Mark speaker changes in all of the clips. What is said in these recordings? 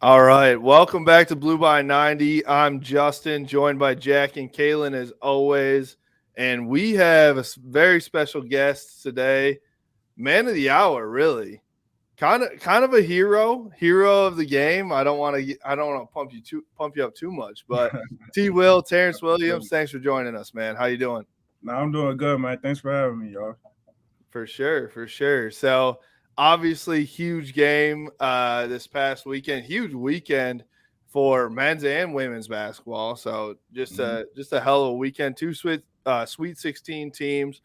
Speaker 1: All right. Welcome back to Blue by 90. I'm Justin, joined by Jack and Kaylin as always. And we have a very special guest today. Man of the hour, really. Kind of a hero of the game. I don't want to pump you up too much, but Terrance Williams, thanks for joining us, man. How you doing?
Speaker 2: No, I'm doing good, man. Thanks for having me, y'all.
Speaker 1: For sure. So obviously, huge game this past weekend. Huge weekend for men's and women's basketball. So just a hell of a weekend. Two Sweet 16 teams.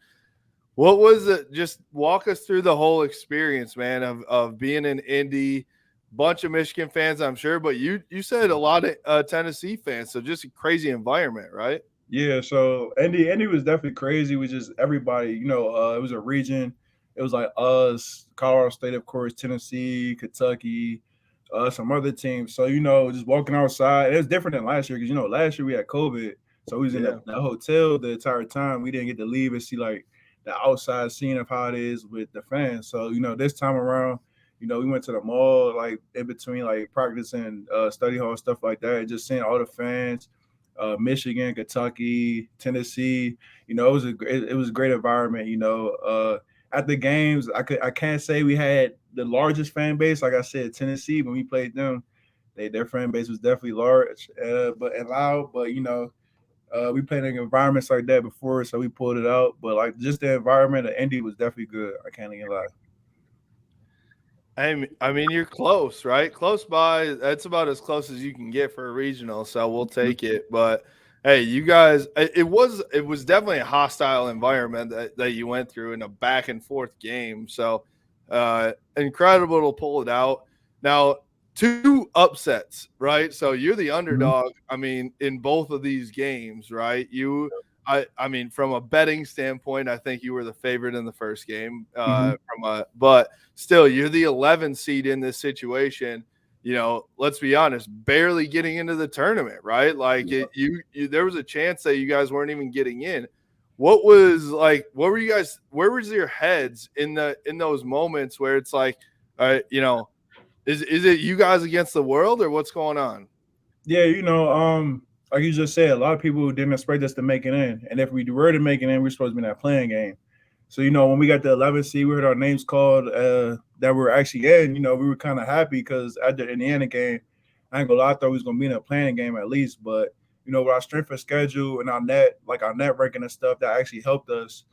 Speaker 1: What was it? Just walk us through the whole experience, man, of being in Indy. Bunch of Michigan fans, I'm sure, but you said a lot of Tennessee fans. So just a crazy environment, right?
Speaker 2: Yeah, so Indy was definitely crazy. We just everybody, it was a region. It was like us, Colorado State, of course, Tennessee, Kentucky, some other teams. So just walking outside, it was different than last year because last year we had COVID, so we was in the hotel the entire time. We didn't get to leave and see like the outside scene of how it is with the fans. So this time around, we went to the mall like in between like practice and study hall stuff like that, just seeing all the fans. Michigan, Kentucky, Tennessee. It was a great environment. At the games, I can't say we had the largest fan base. Like I said, Tennessee when we played them, their fan base was definitely large, but and loud. But we played in environments like that before, so we pulled it out. But like just the environment of Indy was definitely good. I can't even lie.
Speaker 1: I mean, you're close, right? Close by. That's about as close as you can get for a regional, so we'll take it. But hey, you guys, it was definitely a hostile environment that you went through in a back and forth game. So incredible to pull it out. Now, two upsets, right? So you're the underdog. I mean, in both of these games, right? I mean, from a betting standpoint, I think you were the favorite in the first game. But still, you're the 11 seed in this situation. Let's be honest, barely getting into the tournament, right? Like there was a chance that you guys weren't even getting in. What were you guys? Where was your heads in those moments where it's like, is it you guys against the world or what's going on?
Speaker 2: Yeah, like you just said, a lot of people didn't expect us to make it in, and if we were to make it in, we're supposed to be in that playing game. So when we got the 11th seed, we heard our names called that we're actually in. We were kind of happy because at the Indiana game, I ain't gonna lie, I thought we was gonna be in a playing game at least. But with our strength of schedule and our net ranking and stuff, that actually helped us,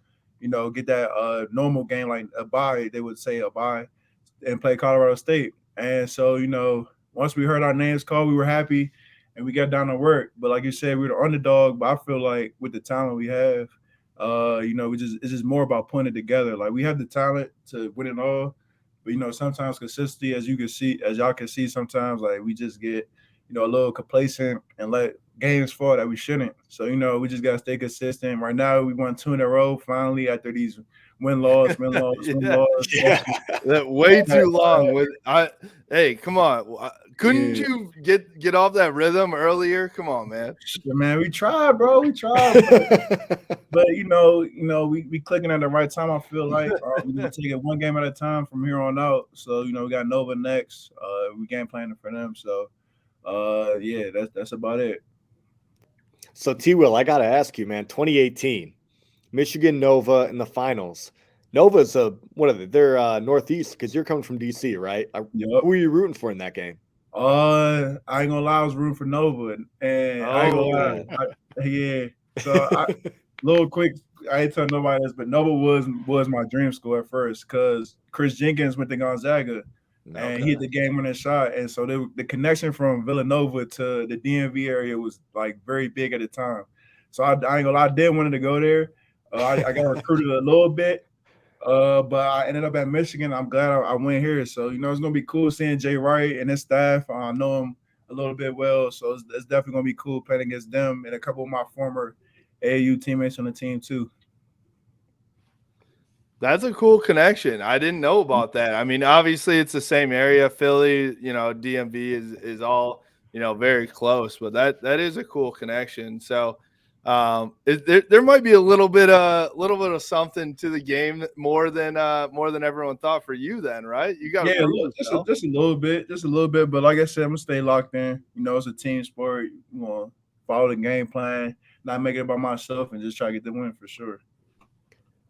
Speaker 2: get that normal game like a bye. They would say a bye and play Colorado State. And so once we heard our names called, we were happy and we got down to work. But like you said, we're the underdog. But I feel like with the talent we have, it's just more about putting it together. Like we have the talent to win it all, but sometimes consistency, as y'all can see, sometimes like we just get a little complacent and let games fall that we shouldn't. So we just gotta stay consistent. Right now, we won 2 in a row finally after these win loss, win loss, win loss.
Speaker 3: Yeah.
Speaker 1: That way too long. Hey, come on. Couldn't you get off that rhythm earlier? Come on, man.
Speaker 2: Man, we tried, bro. We tried, but we clicking at the right time. I feel like we're gonna take it one game at a time from here on out. So we got Nova next. We game planning for them. So yeah, that's about it.
Speaker 3: So T-Will, I gotta ask you, man. 2018, Michigan Nova in the finals. Nova's what are they? They're Northeast because you're coming from DC, right?
Speaker 2: Yep.
Speaker 3: Who were you rooting for in that game?
Speaker 2: I ain't gonna lie, I was rooting for Nova, and I ain't gonna lie, yeah. So little quick, I ain't telling nobody this, but Nova was my dream school at first because Chris Jenkins went to Gonzaga, and he hit the game-winning shot, and so the connection from Villanova to the DMV area was like very big at the time. So I ain't gonna lie, I did wanted to go there. I got recruited a little bit. But I ended up at Michigan. I'm glad I went here. So, it's going to be cool seeing Jay Wright and his staff. I know him a little bit well. So, it's definitely going to be cool playing against them and a couple of my former AAU teammates on the team, too.
Speaker 1: That's a cool connection. I didn't know about that. I mean, obviously, it's the same area. Philly, DMV is all, very close. But that is a cool connection. So, There might be a little bit of something to the game more than everyone thought for you then, right? You got
Speaker 2: just a little bit. But like I said, I'm gonna stay locked in. You know, it's a team sport. You know, follow the game plan, not make it by myself, and just try to get the win for sure.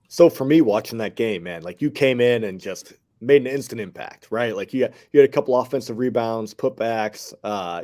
Speaker 3: So for me, watching that game, man, like you came in and just made an instant impact, right? Like you had a couple offensive rebounds, putbacks.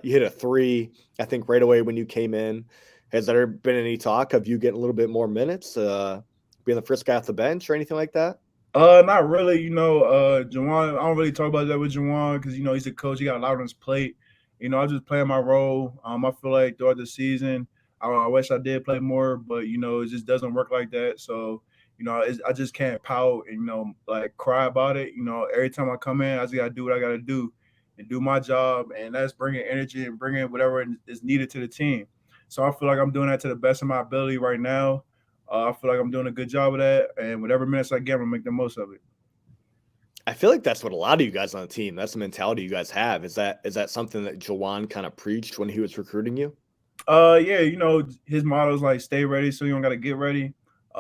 Speaker 3: You hit a 3, I think, right away when you came in. Has there been any talk of you getting a little bit more minutes, being the first guy off the bench or anything like that?
Speaker 2: Not really. You know, Juwan, I don't really talk about that with Juwan because, you know, he's a coach. He got a lot on his plate. You know, I just playing my role. I feel like throughout the season, I wish I did play more, but, you know, it just doesn't work like that. So, you know, I just can't pout and, you know, like cry about it. You know, every time I come in, I just got to do what I got to do and do my job. And that's bringing energy and bringing whatever is needed to the team. So I feel like I'm doing that to the best of my ability right now. I feel like I'm doing a good job of that. And whatever minutes I get, I'm going to make the most of it.
Speaker 3: I feel like that's what a lot of you guys on the team, that's the mentality you guys have. Is that something that Juwan kind of preached when he was recruiting you?
Speaker 2: Yeah, you know, his motto is like stay ready so you don't gotta get ready.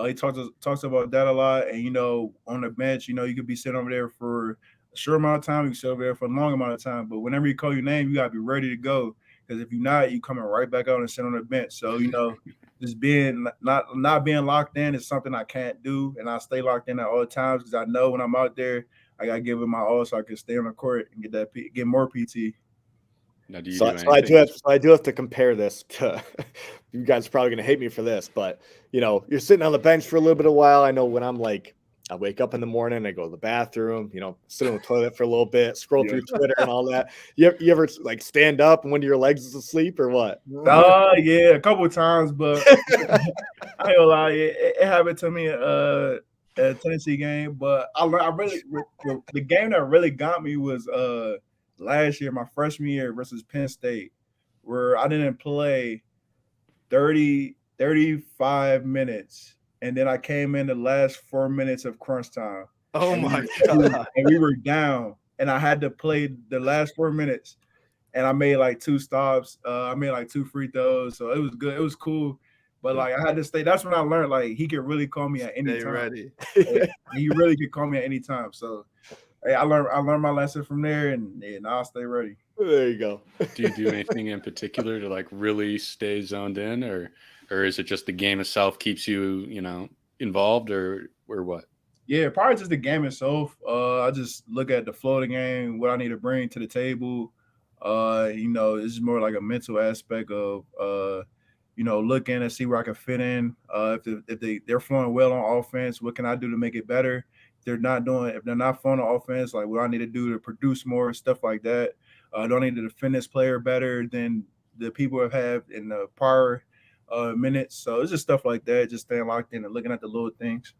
Speaker 2: He talks about that a lot. And you know, on the bench, you know, you could be sitting over there for a short amount of time, you can sit over there for a long amount of time. But whenever you call your name, you gotta be ready to go. Because if you're not, you coming right back out and sit on the bench. So, you know, just being not being locked in is something I can't do. And I stay locked in at all times because I know when I'm out there, I gotta give it my all so I can stay on the court and get more PT.
Speaker 3: Now, I do have to compare this to you guys are probably going to hate me for this, but you know, you're sitting on the bench for a little bit of a while. I know when I'm like, I wake up in the morning, I go to the bathroom, you know, sit on the toilet for a little bit, scroll through Twitter and all that. You ever like stand up and one of your legs is asleep or what?
Speaker 2: Yeah, a couple of times, but I ain't gonna lie, it happened to me at a Tennessee game. But the game that really got me was last year, my freshman year versus Penn State, where I didn't play 35 minutes. And then I came in the last 4 minutes of crunch time.
Speaker 1: Oh my God.
Speaker 2: And we were down. And I had to play the last 4 minutes. And I made like 2 stops. I made like 2 free throws. So it was good. It was cool. But like I had to stay. That's when I learned like he could really call me at any time.
Speaker 1: Ready.
Speaker 2: He really could call me at any time. So hey, I learned my lesson from there, and now I'll stay ready.
Speaker 3: There you go.
Speaker 4: Do you do anything in particular to like really stay zoned in, or is it just the game itself keeps you, you know, involved, or what?
Speaker 2: Yeah, probably just the game itself. I just look at the flow of the game, what I need to bring to the table. You know, it's more like a mental aspect of you know, looking and see where I can fit in. If they're flowing well on offense, what can I do to make it better? If they're not flowing on offense, like what I need to do to produce more, stuff like that. Do I need to defend this player better than the people have had in the prior minutes? So it's just stuff like that, just staying locked in and looking at the little things.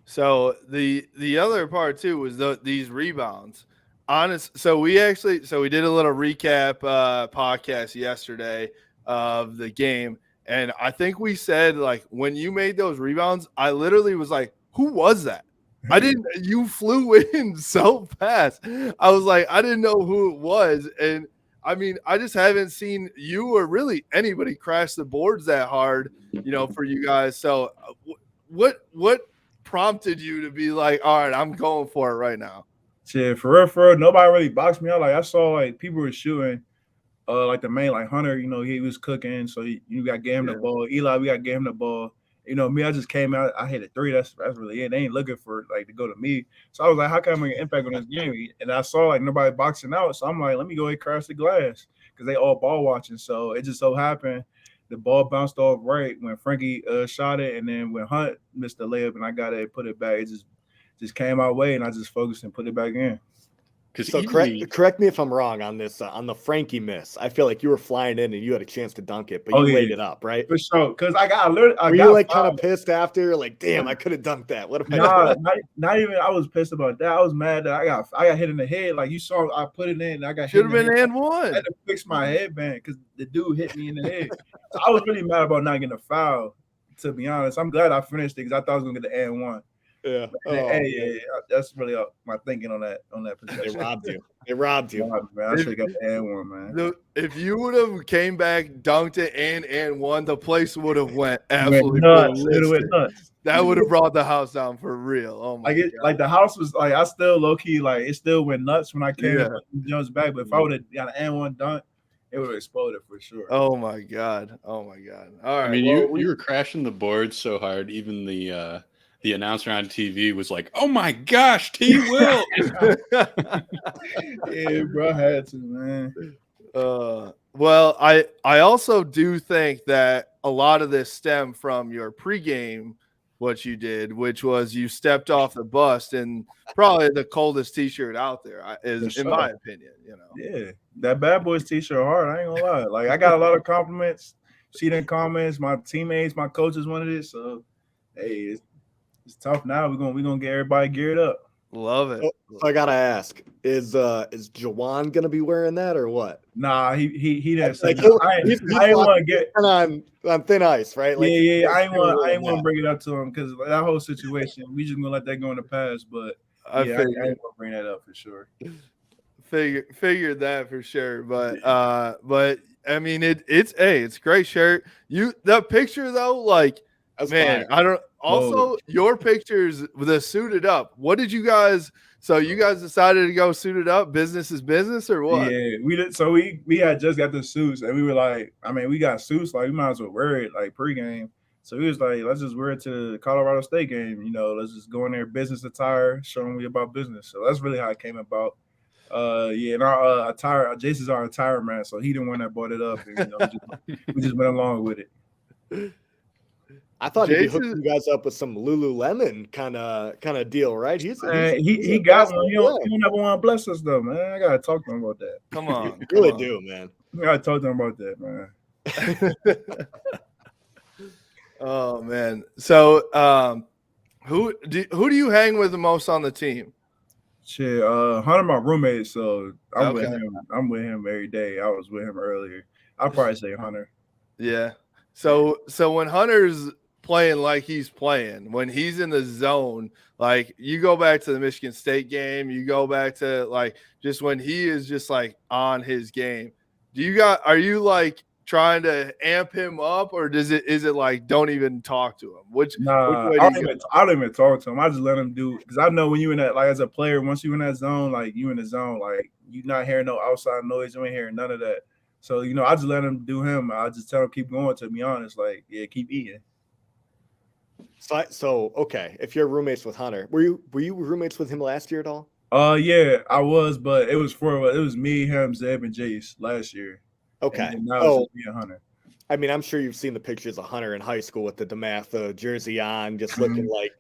Speaker 1: So the other part too was these rebounds. So we did a little recap podcast yesterday of the game, and I think we said like when you made those rebounds, I literally was like, who was that? You flew in so fast. I was like, I didn't know who it was. And I mean, I just haven't seen you or really anybody crash the boards that hard, you know, for you guys. So what prompted you to be like, all right, I'm going for it right now?
Speaker 2: Shit, for real, nobody really boxed me out. Like I saw like people were shooting, like the main, like Hunter, you know, he was cooking. So you got gave him the ball. Eli, we got gave him the ball. You know, me, I just came out. I hit a 3. That's really it. They ain't looking for like to go to me. So I was like, how can I make an impact on this game? And I saw like nobody boxing out. So I'm like, let me go ahead and crash the glass because they all ball watching. So it just so happened the ball bounced off right when Frankie shot it, and then when Hunt missed the layup and I got it, put it back. It just came my way, and I just focused and put it back in.
Speaker 3: So correct me if I'm wrong on this. On the Frankie miss, I feel like you were flying in and you had a chance to dunk it, but you laid it up, right?
Speaker 2: For sure, because I got
Speaker 3: kind of pissed after? Like, damn, I could have dunked that. What am I doing?
Speaker 2: Not even. I was pissed about that. I was mad that I got hit in the head. Like you saw, I put it in. And I got
Speaker 1: should have been and one.
Speaker 2: I had to fix my headband because the dude hit me in the head. So I was really mad about not getting a foul. To be honest, I'm glad I finished it because I thought I was gonna get the and one.
Speaker 3: Yeah.
Speaker 2: Hey, that's really my thinking on that
Speaker 3: They
Speaker 2: possession.
Speaker 3: robbed you. They robbed you.
Speaker 2: Man. I should have got the and one, man.
Speaker 1: If you would have came back, dunked it, and won, the place would have went absolutely
Speaker 2: nuts. It
Speaker 1: ballistic.
Speaker 2: went nuts.
Speaker 1: That would have brought the house down for real. Oh my God.
Speaker 2: Like the house was like, I still low key like it still went nuts when I came Jones back. But if I would have got an and one dunk, it would have exploded for sure.
Speaker 1: Oh my God. All right.
Speaker 4: I mean, you were crashing the board so hard, even the announcer on TV was like, "Oh my gosh, T. Will."
Speaker 2: Yeah, bro, I had to, man.
Speaker 1: Well, I also do think that a lot of this stemmed from your pregame, what you did, which was you stepped off the bus in probably the coldest T-shirt out there, in my opinion.
Speaker 2: Yeah, that Bad Boys T-shirt hard. I ain't gonna lie. Like I got a lot of compliments. See them comments. My teammates, my coaches wanted it. So, hey, it's tough now. We're gonna get everybody geared up.
Speaker 1: Love it.
Speaker 3: So I gotta ask: Is Juwan gonna be wearing that or what?
Speaker 2: Nah, he didn't say.
Speaker 3: Like,
Speaker 2: I didn't want to get
Speaker 3: on thin ice, right? Like,
Speaker 2: yeah. I ain't want to bring it up to him because that whole situation. We just gonna let that go in the past. But I ain't gonna bring that up for sure.
Speaker 1: Figured that for sure. But I mean it's a great shirt. The picture though, like. That's man, fine. I don't. Also, your pictures with the suited up. What did you guys? So you guys decided to go suited up. Business is business, or what?
Speaker 2: Yeah, we did. So we had just got the suits, and we were like, I mean, we got suits. Like we might as well wear it like pregame. So we was like, let's just wear it to the Colorado State game. Let's just go in there business attire, show them we about business. So that's really how it came about. And our attire, Jason's our attire man, so he didn't want that bought it up. And, we just went along with it.
Speaker 3: I thought he'd hook you guys up with some Lululemon kind of deal, right? He
Speaker 2: got one. He don't ever want to bless us though, man. I gotta talk to him about that.
Speaker 1: Come on,
Speaker 3: you really do, man.
Speaker 2: I gotta talk to him about that, man.
Speaker 1: Oh man. So, who do you hang with the most on the team?
Speaker 2: Shit, Hunter, my roommate. So I'm with him. I'm with him every day. I was with him earlier. I'll probably say Hunter.
Speaker 1: Yeah. So when Hunter's playing like he's playing, when he's in the zone, like you go back to the Michigan State game, you go back to like just when he is just like on his game. Are you like trying to amp him up, or is it like don't even talk to him? Which way
Speaker 2: I don't even talk to him. I just let him do, because I know when you in that, like as a player, once you in that zone, like you in the zone, like you not hearing no outside noise, you ain't hearing none of that. So, I just let him do him. I just tell him keep going, to be honest. Like, yeah, keep eating.
Speaker 3: So okay, if you're roommates with Hunter, were you roommates with him last year at all?
Speaker 2: Yeah, I was, but it was me, him, Zeb, and Jace last year.
Speaker 3: Okay.
Speaker 2: Now it's me and Hunter.
Speaker 3: I mean, I'm sure you've seen the pictures of Hunter in high school with the DeMatha jersey on, just looking like,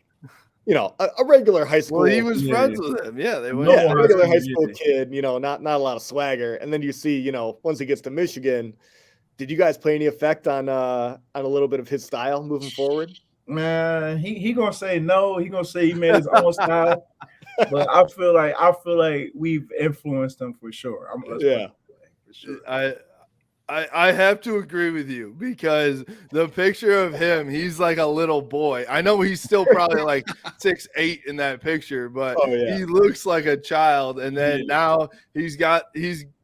Speaker 3: a regular high school.
Speaker 1: Well, he was friends with him. Yeah, they were.
Speaker 3: A regular high school kid. Not a lot of swagger. And then you see, once he gets to Michigan, did you guys play any effect on a little bit of his style moving forward?
Speaker 2: Man, he gonna say no. He gonna say he made his own style. But I feel like we've influenced him for sure.
Speaker 1: For sure. I have to agree with you, because the picture of him, he's like a little boy. I know he's still probably like 6'8" in that picture, but he looks like a child. And then now he's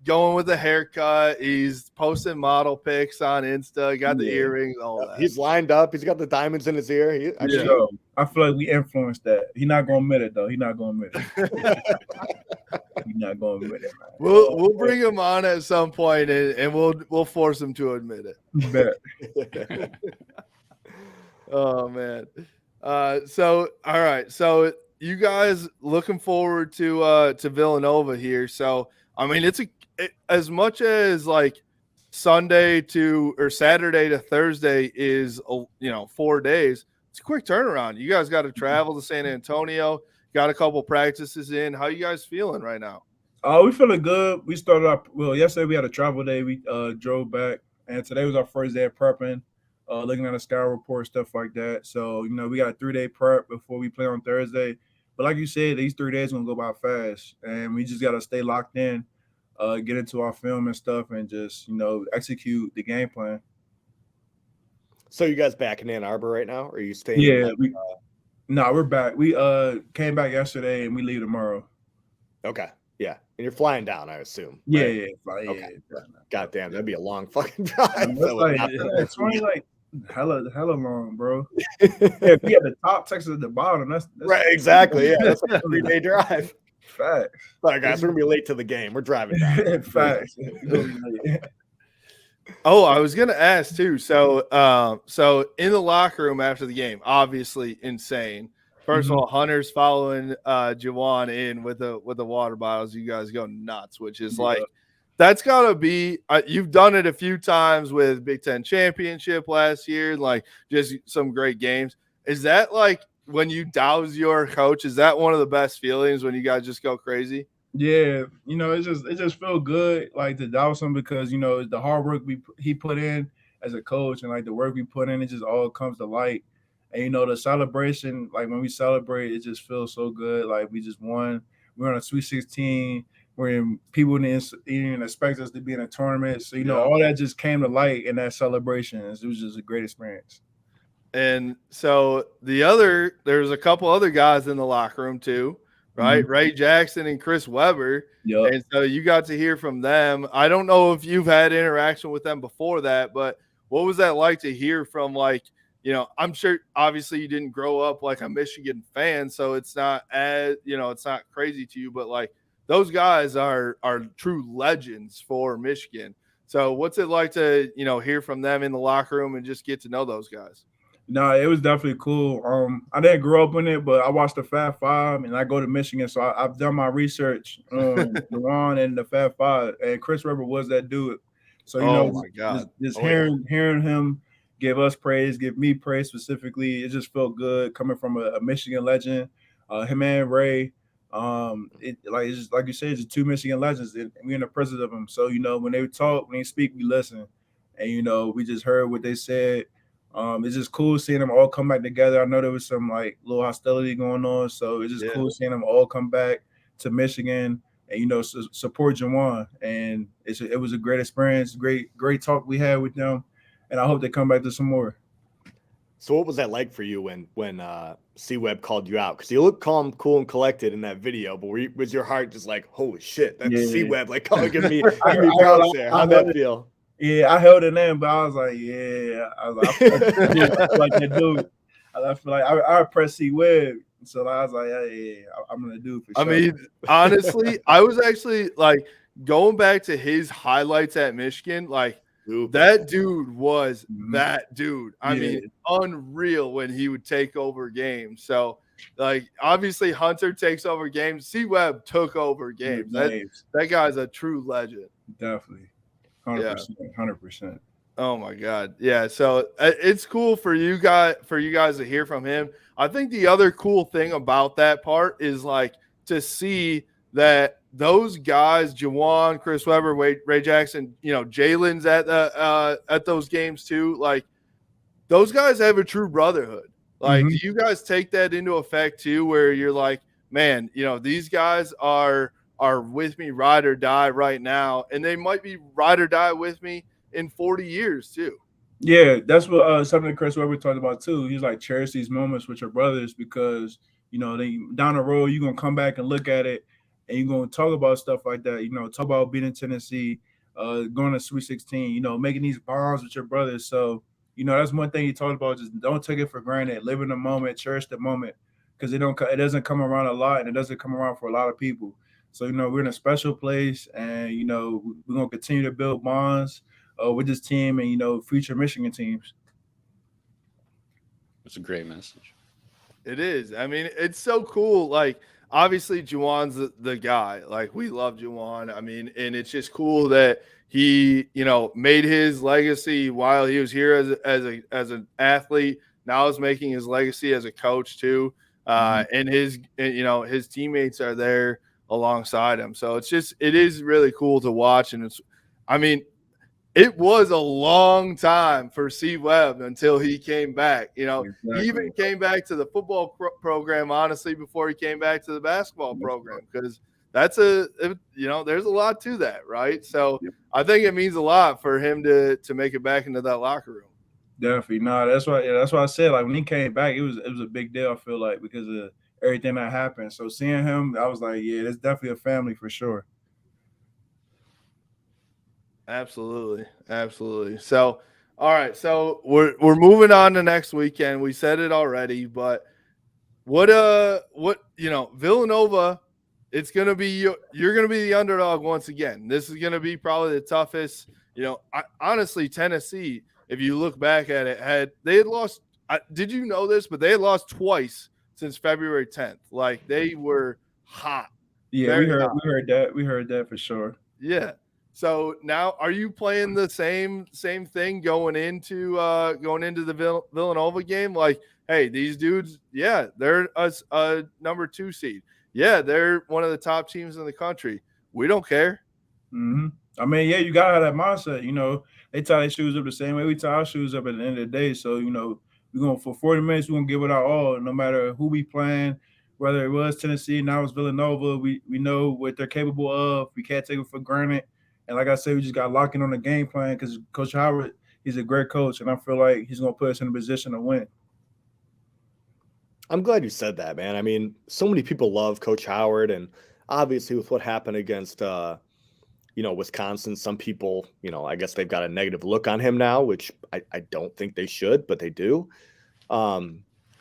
Speaker 1: going with a haircut. He's posting model pics on Insta, got the earrings, all that.
Speaker 3: He's lined up. He's got the diamonds in his ear.
Speaker 2: I feel like we influenced that. He's not going to admit it, though. He's not going to admit it. He's not going to admit it, man.
Speaker 1: We'll bring him on at some point, and we'll force him to admit it.
Speaker 2: You bet.
Speaker 1: Oh, man. So, all right. So, you guys looking forward to Villanova here. So, I mean, as much as like Saturday to Thursday is 4 days. It's a quick turnaround. You guys got to travel to San Antonio. Got a couple practices in. How you guys feeling right now?
Speaker 2: We feeling good. We started up yesterday. We had a travel day. We drove back, and today was our first day of prepping, looking at a scout report, stuff like that. So we got a 3-day prep before we play on Thursday. But like you said, these 3 days gonna go by fast, and we just gotta stay locked in, get into our film and stuff, and just execute the game plan.
Speaker 3: So you guys back in Ann Arbor right now, or are you staying?
Speaker 2: Yeah, No, we're back. We came back yesterday and we leave tomorrow.
Speaker 3: Okay. Yeah. And you're flying down, I assume.
Speaker 2: Yeah,
Speaker 3: right?
Speaker 2: yeah,
Speaker 3: Okay.
Speaker 2: yeah.
Speaker 3: God damn, that'd be a long fucking drive.
Speaker 2: It's only like hella long, bro. Yeah, if you at the top, Texas at the bottom. That's
Speaker 3: right. Exactly. Yeah, that's like a 3-day drive.
Speaker 2: Facts.
Speaker 3: Sorry, guys, we're gonna be late to the game. We're driving down.
Speaker 2: Facts.
Speaker 1: Oh, I was gonna ask too. So, so in the locker room after the game, obviously insane. First of all, Hunter's following Juwan in with the water bottles. You guys go nuts, which is like that's gotta be. You've done it a few times with Big Ten championship last year, like just some great games. Is that like when you douse your coach? Is that one of the best feelings when you guys just go crazy?
Speaker 2: Yeah, it just felt good like to douse him because the hard work he put in as a coach and like the work we put in, it just all comes to light. And the celebration, like when we celebrate, it just feels so good. Like we just won. We're on a Sweet 16. People didn't even expect us to be in a tournament. So all that just came to light in that celebration. It was just a great experience.
Speaker 1: And so there's a couple other guys in the locker room too, right? Mm-hmm. Ray Jackson and Chris Webber.
Speaker 2: Yep.
Speaker 1: And so you got to hear from them. I don't know if you've had interaction with them before that, but what was that like to hear from I'm sure obviously you didn't grow up like a Michigan fan, so it's not it's not crazy to you, but like those guys are true legends for Michigan. So what's it like to, hear from them in the locker room and just get to know those guys?
Speaker 2: No, it was definitely cool. I didn't grow up in it, but I watched the Fab Five, and I go to Michigan, so I've done my research on Juwan and the Fab Five, and Chris Webber was that dude. So
Speaker 1: my God,
Speaker 2: just hearing him give us praise, give me praise specifically, it just felt good coming from a Michigan legend. Him and Ray, it's just like you said, it's two Michigan legends, and we're in the presence of them. So when they talk, when they speak, we listen, and we just heard what they said. It's just cool seeing them all come back together. I know there was some like little hostility going on, so it's just cool seeing them all come back to Michigan and support Juwan. And it was a great experience, great talk we had with them, and I hope they come back to some more.
Speaker 3: So what was that like for you when C-Web called you out? Because you looked calm, cool, and collected in that video, but was your heart just like, holy shit, that's C-Web, like give me props there? How'd that feel?
Speaker 2: Yeah, I held it in, but I was like, yeah. I was like that dude. I feel like I pressed C-Web. So I was like, yeah, I'm going to do it for sure.
Speaker 1: I mean, honestly, I was actually like going back to his highlights at Michigan, like that dude was that dude. I mean, unreal when he would take over games. So, like, obviously Hunter takes over games. C-Web took over games. That guy's a true legend.
Speaker 2: Definitely. 100%.
Speaker 1: Oh my God. Yeah. So it's cool for you guys to hear from him. I think the other cool thing about that part is like to see that those guys, Juwan, Chris Webber, Ray Jackson, Jalen's at those games too. Like those guys have a true brotherhood. Like, do you guys take that into effect too, where you're like, man, these guys are with me ride or die right now, and they might be ride or die with me in 40 years too.
Speaker 2: Yeah, that's what something that Chris Webber talked about too. He's like, cherish these moments with your brothers because they down the road you're gonna come back and look at it and you're gonna talk about stuff like that. Talk about beating Tennessee, going to Sweet 16. Making these bonds with your brothers. So that's one thing he talked about. Just don't take it for granted. Live in the moment, cherish the moment because it doesn't come around a lot and it doesn't come around for a lot of people. So, we're in a special place and, we're going to continue to build bonds with this team and, future Michigan teams.
Speaker 4: That's a great message.
Speaker 1: It is. I mean, it's so cool. Like, obviously, Juwan's the guy. Like, we love Juwan. I mean, and it's just cool that he, made his legacy while he was here as an athlete. Now he's making his legacy as a coach, too. And his teammates are there alongside him. So it is really cool to watch. And it was a long time for C-Web until he came back. Exactly. He even came back to the football program, honestly, before he came back to the basketball program, because there's a lot to that, right? So I think it means a lot for him to make it back into that locker room.
Speaker 2: Definitely. No, that's why. Yeah, that's why I said like when he came back, it was a big deal. I feel like because of everything that happened. So seeing him, I was like, yeah, it's definitely a family for sure.
Speaker 1: Absolutely. Absolutely. So, all right. So we're moving on to next weekend. We said it already, but what Villanova, it's going to be you're going to be the underdog once again. This is going to be probably the toughest, honestly Tennessee, if you look back at it, they had lost did you know this, but they had lost twice since February 10th. Like they were hot.
Speaker 2: Yeah, we heard that. We heard that for sure.
Speaker 1: Yeah. So now, are you playing the same thing going into the Villanova game? Like, hey, these dudes, yeah, they're a number 2 seed. Yeah, they're one of the top teams in the country. We don't care.
Speaker 2: Mm-hmm. I mean, yeah, you gotta have that mindset. They tie their shoes up the same way we tie our shoes up at the end of the day. So, we're going for 40 minutes, we're gonna give it our all, no matter who we playing, whether it was Tennessee, now it's Villanova. We know what they're capable of. We can't take it for granted. And like I said, we just got locked in on the game plan because Coach Howard, he's a great coach, and I feel like he's gonna put us in a position to win.
Speaker 3: I'm glad you said that, man. I mean, so many people love Coach Howard, and obviously with what happened against Wisconsin, some people, I guess they've got a negative look on him now, which I don't think they should, but they do.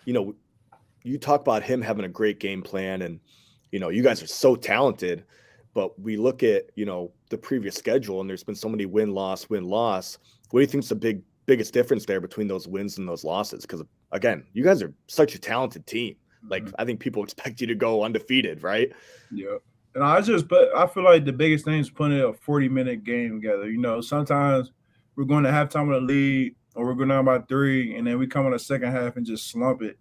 Speaker 3: You talk about him having a great game plan, and you guys are so talented, but we look at the previous schedule, and there's been so many win-loss. What do you think's the biggest difference there between those wins and those losses? Because again, you guys are such a talented team. Like, I think people expect you to go undefeated, right?
Speaker 2: Yeah. And I feel like the biggest thing is putting a 40-minute game together. Sometimes we're going to halftime with a lead, or we're going down by 3, and then we come in the second half and just slump it.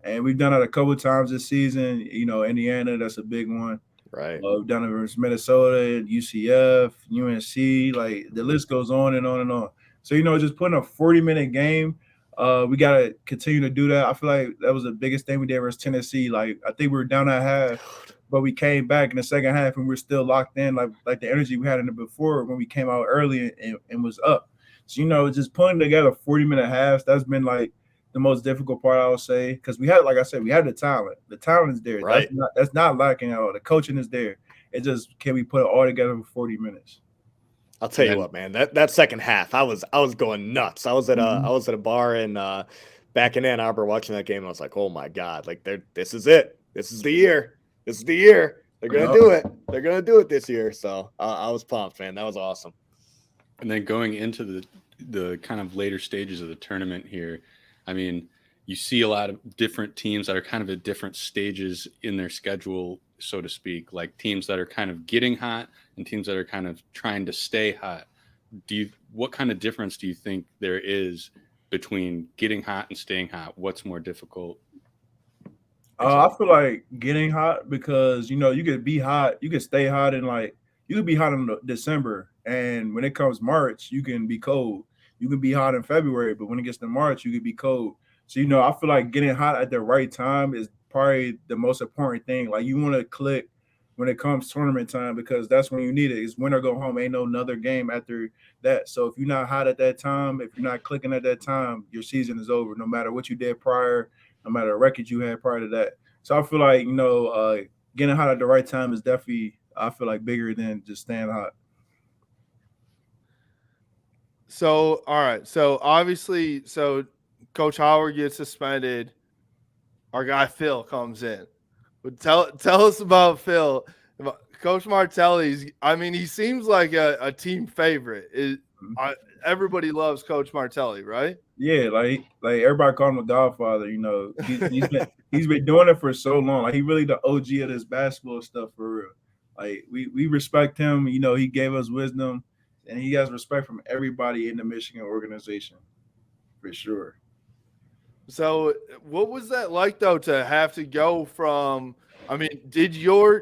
Speaker 2: And we've done it a couple of times this season. Indiana, that's a big one.
Speaker 3: Right.
Speaker 2: We've done it with Minnesota, UCF, UNC. Like, the list goes on and on and on. So, just putting a 40-minute game, we got to continue to do that. I feel like that was the biggest thing we did versus Tennessee. Like, I think we were down at half, but we came back in the second half and we're still locked in, like the energy we had in it before when we came out early and was up. So, just putting together 40-minute halves, that's been like the most difficult part, I would say, because we had, like I said, we had the talent. The talent is there.
Speaker 3: Right.
Speaker 2: That's not lacking at all. The coaching is there. It just, can we put it all together for 40 minutes?
Speaker 3: I'll tell you what, man. That second half, I was going nuts. I was at a bar in back in Ann Arbor watching that game, and I was like, oh my god, like this is it. This is the year. This is the year. They're gonna do it. They're gonna do it this year. So I was pumped, man. That was awesome.
Speaker 4: And then going into the kind of later stages of the tournament here, I mean, you see a lot of different teams that are kind of at different stages in their schedule, so to speak, like teams that are kind of getting hot and teams that are kind of trying to stay hot. What kind of difference do you think there is between getting hot and staying hot? What's more difficult?
Speaker 2: I feel like getting hot because, you could be hot, you could stay hot, and you could be hot in December. And when it comes March, you can be cold. You can be hot in February, but when it gets to March, you could be cold. So, I feel like getting hot at the right time is probably the most important thing. Like, you want to click when it comes tournament time because that's when you need it. It's win or go home. Ain't no another game after that. So if you're not hot at that time, if you're not clicking at that time, your season is over, no matter what you did prior, no matter the record you had prior to that. So I feel like, getting hot at the right time is definitely, I feel like, bigger than just staying hot.
Speaker 1: So, all right. So, obviously, Coach Howard gets suspended. Our guy Phil comes in. But tell us about Phil. Coach Martelli's, I mean, he seems like a team favorite. Everybody loves Coach Martelli, right?
Speaker 2: Yeah, like everybody call him a godfather. He's been doing it for so long. Like, he really the OG of this basketball stuff for real. Like, we respect him. He gave us wisdom, and he has respect from everybody in the Michigan organization, for sure.
Speaker 1: So, what was that like though to have to go from? I mean, did your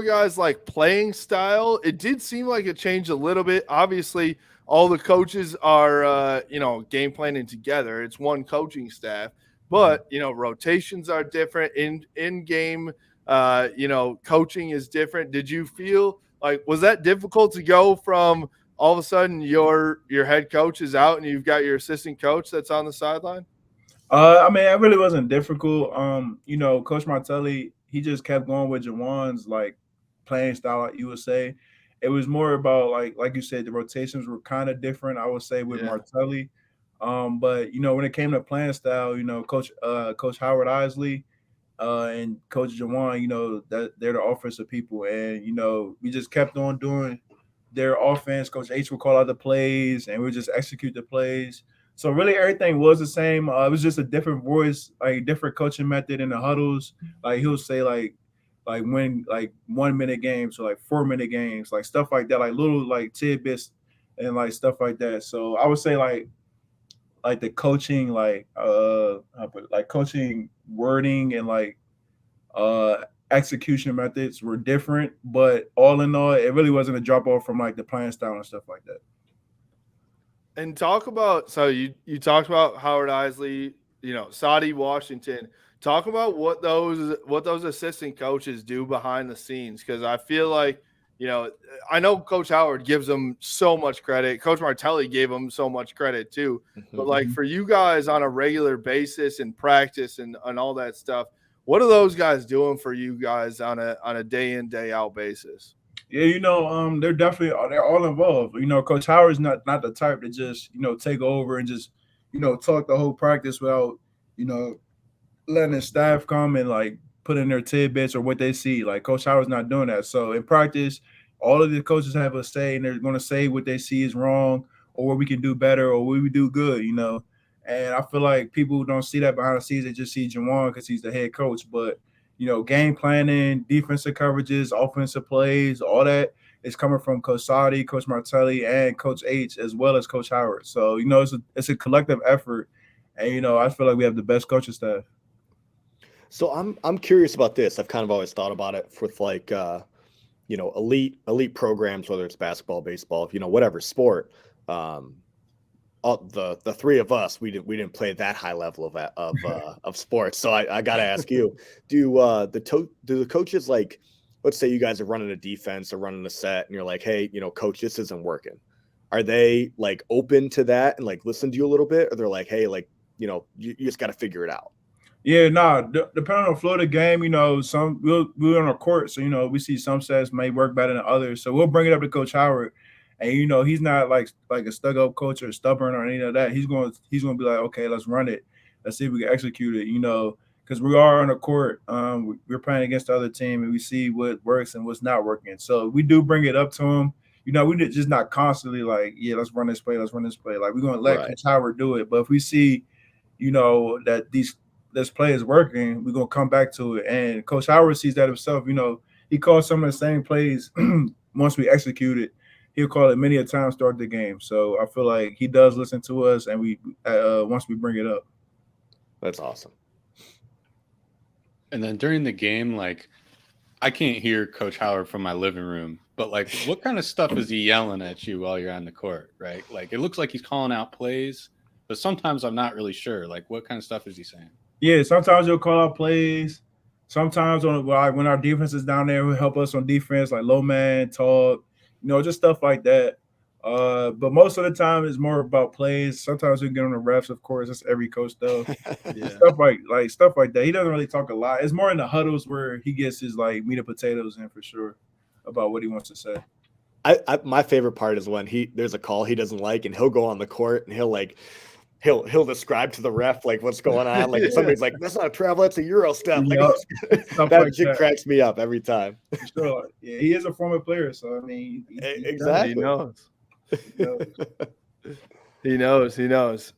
Speaker 1: guys like playing style? It did seem like it changed a little bit. Obviously, all the coaches are game planning together. It's one coaching staff, but rotations are different. In game, coaching is different. Did you feel like was that difficult to go from all of a sudden your head coach is out and you've got your assistant coach that's on the sideline?
Speaker 2: I mean, it really wasn't difficult. Coach Martelli, he just kept going with Juwan's like playing style, like you would say. It was more about like you said, the rotations were kind of different, I would say, with Martelli. But when it came to playing style, Coach Howard Isley and Coach Juwan, that they're the offensive people, and we just kept on doing their offense. Coach H would call out the plays, and we just execute the plays. So really, everything was the same. It was just a different voice, like different coaching method in the huddles. Like he'll say like when 1 minute games or like 4 minute games, like stuff like that, like little like tidbits and like stuff like that. So I would say like the coaching, like coaching wording and like execution methods were different, but all in all, it really wasn't a drop off from like the playing style and stuff like that.
Speaker 1: And talk about, so you talked about Howard Isley, Saudi Washington. Talk about what those assistant coaches do behind the scenes, because I feel like, I know Coach Howard gives them so much credit. Coach Martelli gave them so much credit too. But like for you guys on a regular basis in practice and all that stuff, what are those guys doing for you guys on a day in, day out basis?
Speaker 2: Yeah, they're all involved. Coach Howard's not the type to just, take over and just, talk the whole practice without, letting his staff come and like put in their tidbits or what they see. Like Coach Howard's not doing that. So in practice, all of the coaches have a say, and they're going to say what they see is wrong or what we can do better or what we do good, And I feel like people who don't see that behind the scenes, they just see Juwan because he's the head coach. But game planning, defensive coverages, offensive plays, all that is coming from Coach Saudi, Coach Martelli, and Coach H, as well as Coach Howard. So, it's a collective effort. And, I feel like we have the best coaching staff.
Speaker 3: So I'm curious about this. I've kind of always thought about it with like, elite programs, whether it's basketball, baseball, whatever sport. The three of us, we didn't play that high level of sports. So I got to ask you, do the coaches, like, let's say you guys are running a defense or running a set and you're like, hey, coach, this isn't working. Are they like open to that and like listen to you a little bit? Or they're like, hey, like, you just got to figure it out?
Speaker 2: Yeah, depending on the flow of the game, we're on a court. So, we see some sets may work better than others. So we'll bring it up to Coach Howard. And he's not like a stuck-up coach or stubborn or any of that. He's going to be like, okay, let's run it. Let's see if we can execute it. Because we are on the court. We're playing against the other team, and we see what works and what's not working. So we do bring it up to him. We just not constantly like, yeah, let's run this play. Like we're going to let Coach Howard do it. But if we see, that this play is working, we're going to come back to it. And Coach Howard sees that himself. He calls some of the same plays once we execute it. He'll call it many a time start the game. So I feel like he does listen to us, and we once we bring it up.
Speaker 3: That's awesome.
Speaker 4: And then during the game, like, I can't hear Coach Howard from my living room, but like, what kind of stuff is he yelling at you while you're on the court, right? Like, it looks like he's calling out plays, but sometimes I'm not really sure. Like, what kind of stuff is he saying?
Speaker 2: Yeah, sometimes he'll call out plays. Sometimes when our defense is down there, he'll help us on defense, like low man, talk. Just stuff like that. But most of the time, it's more about plays. Sometimes we get on the refs, of course. That's every coach, though. Yeah. Stuff like that. He doesn't really talk a lot. It's more in the huddles where he gets his like meat and potatoes in for sure about what he wants to say.
Speaker 3: My favorite part is when there's a call he doesn't like, and he'll go on the court and he'll describe to the ref like what's going on. Like somebody's like, that's not a travel, that's a Euro step. Like, that shit cracks me up every time.
Speaker 2: Sure. Yeah, he is a former player, so I mean,
Speaker 3: exactly.
Speaker 1: He knows. He knows.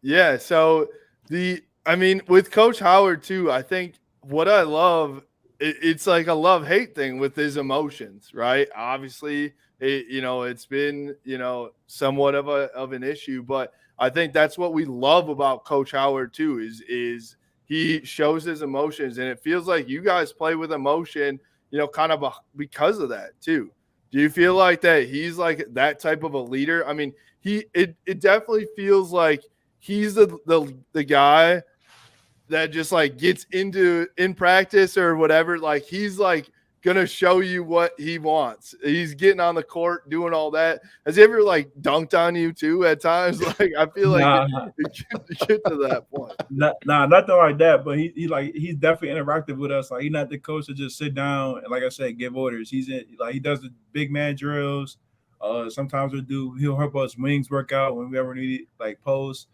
Speaker 1: Yeah. So with Coach Howard too, I think what I love, it's like a love-hate thing with his emotions, right? Obviously, it's been, somewhat of an issue, but I think that's what we love about Coach Howard too, is he shows his emotions, and it feels like you guys play with emotion, kind of because of that too. Do you feel like that he's like that type of a leader? I mean, it definitely feels like he's the guy that just like gets in practice or whatever. Like he's like gonna show you what he wants. He's getting on the court, doing all that. Has he ever like dunked on you too at times? Like I feel like it get to that point.
Speaker 2: Nah, nothing like that. But he's definitely interactive with us. Like he's not the coach to just sit down and, like I said, give orders. He's in, like, he does the big man drills. Sometimes he'll help us wings work out when we ever need it, like post.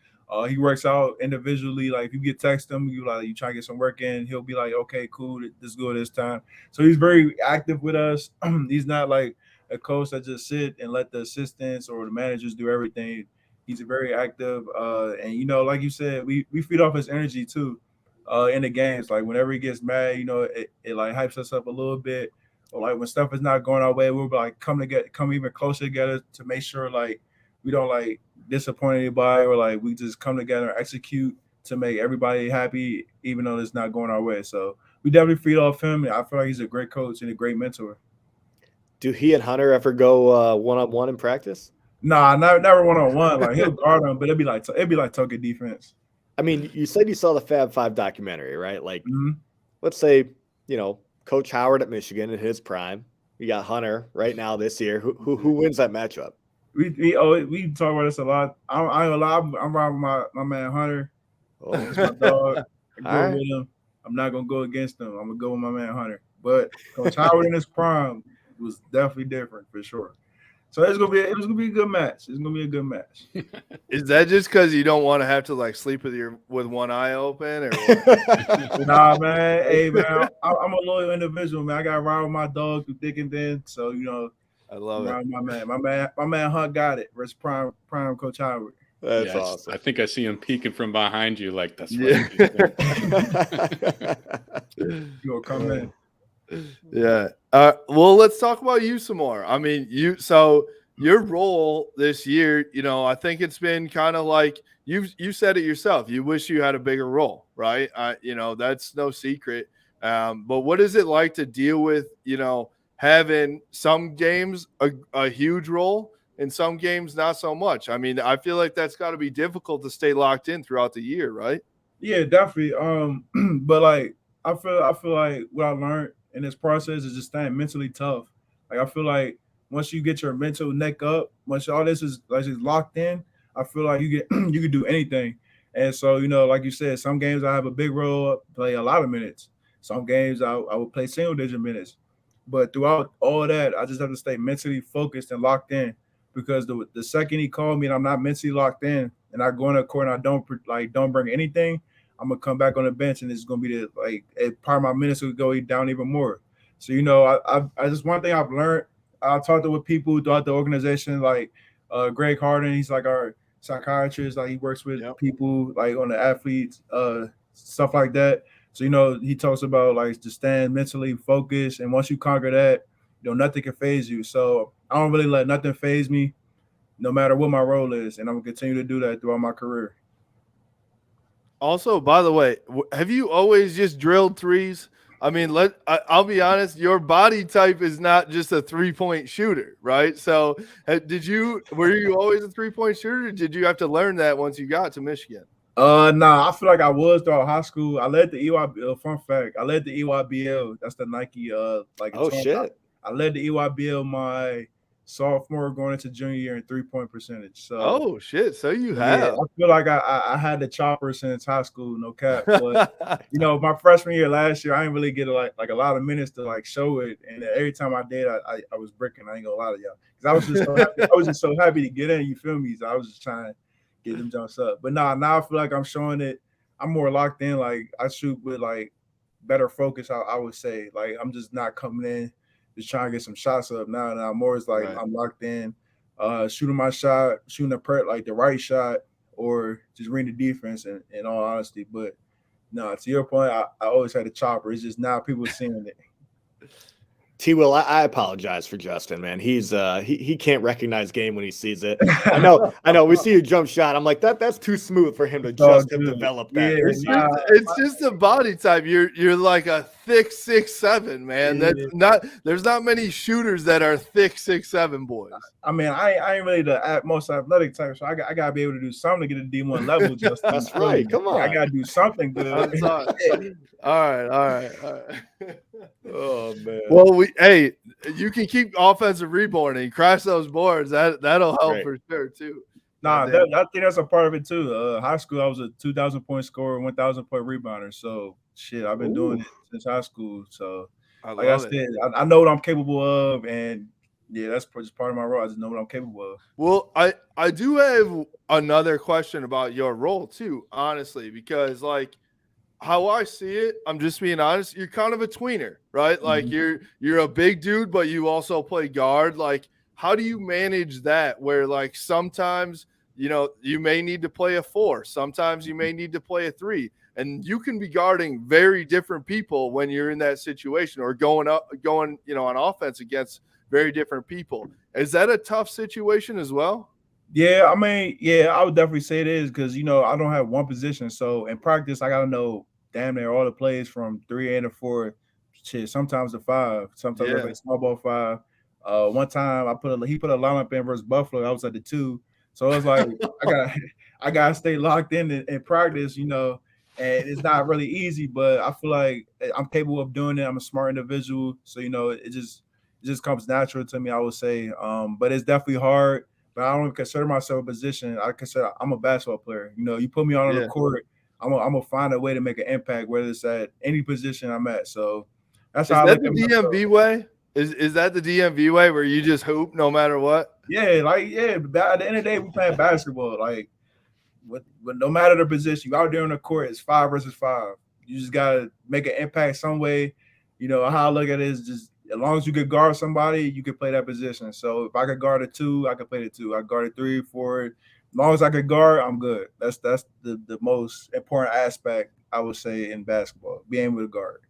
Speaker 2: He works out individually. Like if you get text him, you try to get some work in, he'll be like, okay, cool, this is good this time. So he's very active with us. He's not like a coach that just sit and let the assistants or the managers do everything. He's very active. And you know, like you said, we feed off his energy too. In the games. Like whenever he gets mad, you know, it like hypes us up a little bit. Or like when stuff is not going our way, we'll be like come even closer together to make sure like we don't like disappoint anybody, or like we just come together and execute to make everybody happy, even though it's not going our way. So we definitely feed off him. And I feel like he's a great coach and a great mentor.
Speaker 3: Do he and Hunter ever go one-on-one in practice?
Speaker 2: Nah, never one-on-one. Like he'll guard him, but it'd be like token defense.
Speaker 3: I mean, you said you saw the Fab Five documentary, right? Like, let's say, you know, Coach Howard at Michigan in his prime. You got Hunter right now this year. Who wins that matchup?
Speaker 2: We talk about this a lot. I ain't gonna lie, I'm riding with my man Hunter. That's my dog. I go with him. I'm not gonna go against him. I'm gonna go with my man Hunter. But Coach Howard in his prime was definitely different for sure. So it was gonna be a good match. It's gonna be a good match.
Speaker 1: Is that just because you don't want to have to like sleep with one eye open, or what?
Speaker 2: Nah, man. Hey, man, I'm a loyal individual, man. I got to ride with my dog through thick and thin. So you know,
Speaker 1: I love it.
Speaker 2: My man Hunt got it. Rest prime Coach Howard.
Speaker 3: That's awesome.
Speaker 4: I think I see him peeking from behind you, like that's
Speaker 1: right.
Speaker 2: You'll come in.
Speaker 1: Yeah. Well, let's talk about you some more. I mean, your role this year, you know, I think it's been kind of like you said it yourself. You wish you had a bigger role, right? You know, that's no secret. But what is it like to deal with, you know, having some games a huge role and some games not so much? I mean, I feel like that's got to be difficult to stay locked in throughout the year, right?
Speaker 2: Yeah, definitely. But like I feel like what I learned in this process is just staying mentally tough. Like I feel like once you get your mental neck up, once all this is like just locked in, I feel like you can do anything. And so, you know, like you said, some games I have a big role, play a lot of minutes. Some games I would play single digit minutes. But throughout all of that, I just have to stay mentally focused and locked in, because the second he called me and I'm not mentally locked in and I go in the court and I don't bring anything, I'm gonna come back on the bench and it's gonna be part of my minutes will go down even more. So, you know, I just one thing I've learned. I talked with people throughout the organization, like Greg Harden. He's like our psychiatrist. Like he works with people like on the athletes, stuff like that. So, you know, he talks about like to stand mentally focused, and once you conquer that, you know, nothing can phase you. So I don't really let nothing phase me, no matter what my role is, and I'm gonna continue to do that throughout my career.
Speaker 1: Also, by the way, have you always just drilled threes? I mean, I'll be honest, your body type is not just a 3-point shooter, right? So were you always a 3-point shooter? Or did you have to learn that once you got to Michigan?
Speaker 2: Nah, I feel like I was throughout high school. I led the EYBL. Fun fact, I led the EYBL. That's the Nike
Speaker 3: shit.
Speaker 2: I led the EYBL my sophomore going into junior year in 3-point percentage. So
Speaker 1: So you have.
Speaker 2: Yeah, I feel like I had the chopper since high school, no cap. But you know, my freshman year last year, I didn't really get like a lot of minutes to like show it. And every time I did, I was bricking. I ain't gonna lie to y'all, because I was just so happy. I was just so happy to get in. You feel me? So I was just trying to get them jumps up. But now I feel like I'm showing it. I'm more locked in. Like I shoot with like better focus. I would say, like I'm just not coming in just trying to get some shots up now. Now more is like I'm locked in, shooting my shot, shooting the right shot, or just reading the defense. In all honesty, but no, to your point, I always had a chopper. It's just now people seeing it.
Speaker 3: T-Will, I apologize for Justin, man. He's he can't recognize game when he sees it. I know. We see a jump shot. I'm like, that's too smooth for him to just have developed that.
Speaker 1: Yeah, it's just a body type. You're like a thick 6'7", man.
Speaker 2: Yeah.
Speaker 1: There's not many shooters that are thick 6'7" boys.
Speaker 2: I mean, I ain't really the most athletic type, so I gotta be able to do something to get a D1 level. Just
Speaker 3: that's right. Come on,
Speaker 2: I gotta do something good.
Speaker 1: I'm sorry. All right.
Speaker 3: Oh man.
Speaker 1: Well, you can keep offensive rebounding, crash those boards. That'll help for sure too.
Speaker 2: Nah, I think that's a part of it too. High school, I was a 2,000 point scorer, 1,000 point rebounder. So shit, I've been doing it since high school. So like I said, I know what I'm capable of, and yeah, that's just part of my role. I just know what I'm capable of.
Speaker 1: Well, I do have another question about your role too, honestly, because like how I see it, I'm just being honest, you're kind of a tweener, right? Like you're a big dude, but you also play guard. Like, how do you manage that where like sometimes, you may need to play a 4, sometimes you may need to play a 3, and you can be guarding very different people when you're in that situation or going on offense against very different people. Is that a tough situation as well?
Speaker 2: Yeah, I mean, I would definitely say it is because, I don't have one position. So in practice, I got to know damn near all the plays from 3 and to 4, shit, sometimes to 5, sometimes I play small ball 5. One time he put a lineup in versus Buffalo. I was at the 2. So it was like I gotta stay locked in practice, and it's not really easy, but I feel like I'm capable of doing it. I'm a smart individual, so it just comes natural to me, I would say. But it's definitely hard. But I don't consider myself a position. I consider I'm a basketball player. You put me on the court, I'm gonna find a way to make an impact, whether it's at any position I'm at. So that's how I look at
Speaker 1: the DMV way. Is that the DMV way where you just hoop no matter what?
Speaker 2: Yeah, but at the end of the day, we playing basketball. Like, but no matter the position, you out there on the court, it's 5 versus 5. You just gotta make an impact some way. How I look at it is just as long as you could guard somebody, you could play that position. So if I could guard a 2, I could play the 2. I guard a 3, 4. As long as I could guard, I'm good. That's the most important aspect, I would say, in basketball, being able to guard.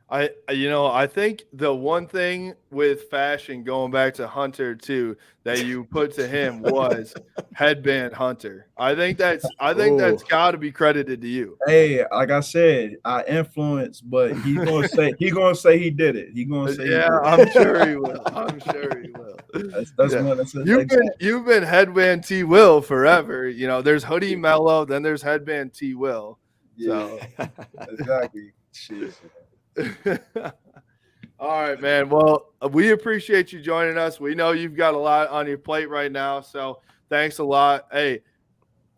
Speaker 1: I think the one thing with fashion, going back to Hunter too, that you put to him was headband Hunter. I think that's got to be credited to you.
Speaker 2: Hey, like I said, I influence, but he's gonna say he did it. He's gonna say,
Speaker 1: I'm sure he will. You've been headband T Will forever. There's hoodie Mellow, then there's headband T Will. So
Speaker 2: exactly. Shit.
Speaker 1: All right, man. Well, we appreciate you joining us. We know you've got a lot on your plate right now, so thanks a lot. Hey,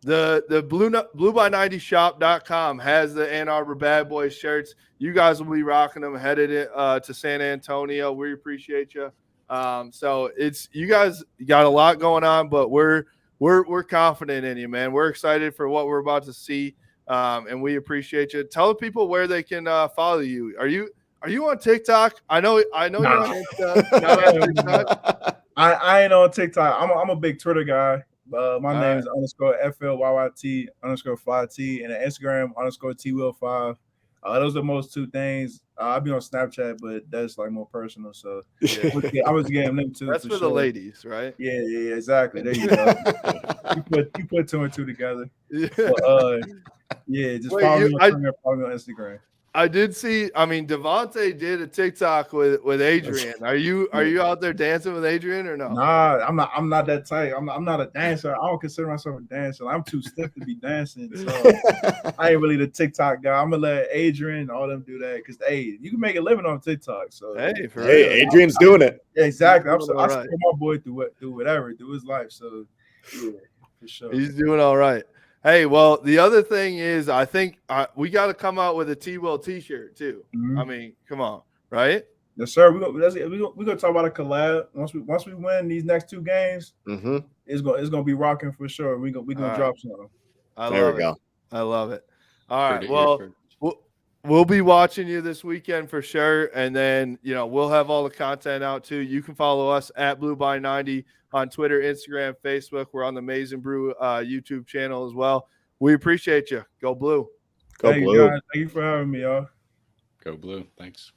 Speaker 1: the Blue by 90 shop.com has the Ann Arbor Bad Boys shirts. You guys will be rocking them headed to San Antonio. We appreciate you. So you guys got a lot going on, but we're confident in you, man. We're excited for what we're about to see. And we appreciate you. Tell the people where they can follow you. Are you on TikTok? I know you're on TikTok. Not on TikTok.
Speaker 2: I ain't on TikTok. I'm a big Twitter guy. My name is _FLYYT_5T and Instagram _TWill5. Those are the most 2 things. I'll be on Snapchat, but that's like more personal. So I was getting them too.
Speaker 1: That's for the ladies, right?
Speaker 2: Yeah, exactly. There you go. you put 2 and 2 together. Just follow me on Instagram.
Speaker 1: I did see. I mean, Devontae did a TikTok with Adrian. Are you out there dancing with Adrian or no?
Speaker 2: Nah, I'm not that tight. I'm not a dancer. I don't consider myself a dancer. I'm too stiff to be dancing. So I ain't really the TikTok guy. I'm gonna let Adrian and all them do that because you can make a living on TikTok. So
Speaker 3: Adrian's doing it.
Speaker 2: Yeah, exactly. I support my boy through whatever, through his life. So yeah, for sure.
Speaker 1: He's doing all right. Hey, well, the other thing is, I think we got to come out with a T-Will T-shirt too. I mean, come on, right?
Speaker 2: Yes, sir. We're gonna talk about a collab once we win these next 2 games. It's gonna be rocking for sure. We gonna drop something.
Speaker 1: There we go. I love it. All right. Well, we'll be watching you this weekend for sure, and then we'll have all the content out too. You can follow us at Blue by 90 on Twitter, Instagram, Facebook. We're on the Amazing Brew YouTube channel as well. We appreciate you. Go Blue.
Speaker 3: Go Blue.
Speaker 2: Guys. Thank you for having me, y'all.
Speaker 4: Go Blue. Thanks.